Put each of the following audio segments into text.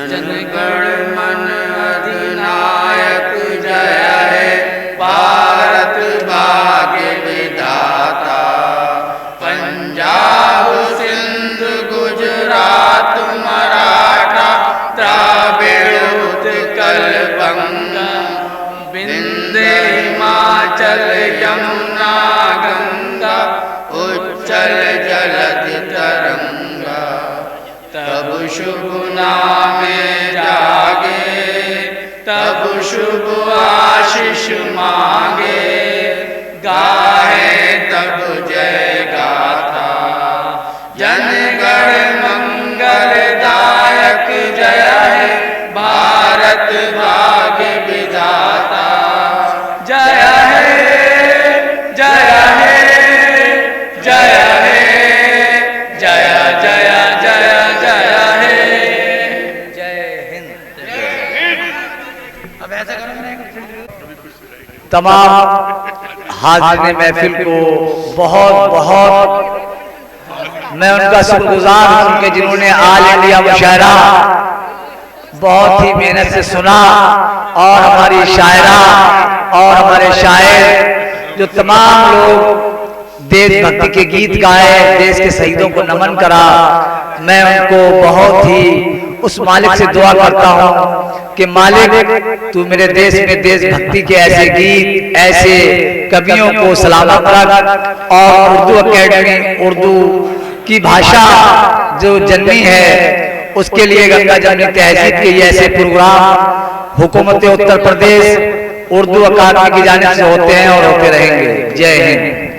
जनगण मन अधिनायक जय है भारत भाग्य विधाता। पंजाब सिंध गुजरात मराठा द्राविड़ उत्कल बंगा, विंध्य हिमाचल यमुना गंगा, उच्चल जलधि तरंगा। तब शुभ नामे जागे, तब शुभ आशीष मांगे, गाए तब जय गाथा। जनगण मंगलदायक जय है भारत भाग्य विधाता। जय है जय है जय है जय जय जय जय है। जय हिंद। अब ऐसा तमाम हाज़िर महफिल को बहुत बहुत मैं उनका शुक्रगुजार हूं कि जिन्होंने आल इंडिया मुशायरा बहुत ही मेहनत से सुना और हमारी शायरा और हमारे शायर जो तमाम लोग देशभक्ति के गीत गाए, देश के शहीदों को नमन करा, मैं उनको बहुत ही उस मालिक से दुआ करता हूँ कि मालिक तू मेरे देश में देशभक्ति के ऐसे गीत, ऐसे कवियों को सलामत रख और उर्दू अकेडमी, उर्दू की भाषा जो जन्मी है उसके लिए गंगा जमनी तहजीब के ये ऐसे प्रोग्राम हुकूमत उत्तर प्रदेश उर्दू अकादमी की जानिब से होते हैं और होते रहेंगे। जय हिंद।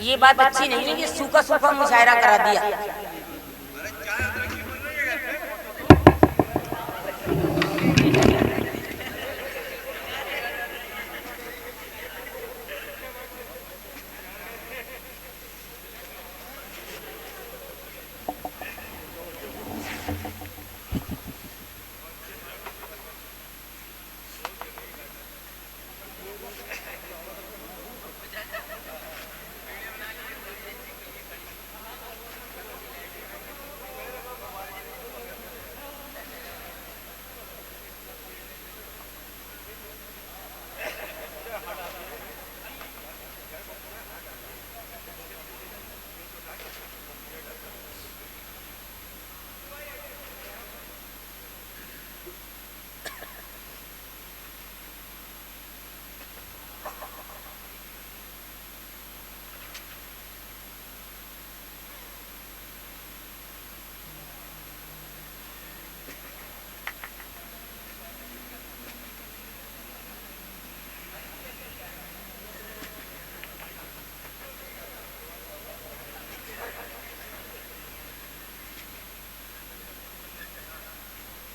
ये बात अच्छी नहीं है कि सूखा सूखा मुशायरा करा दिया।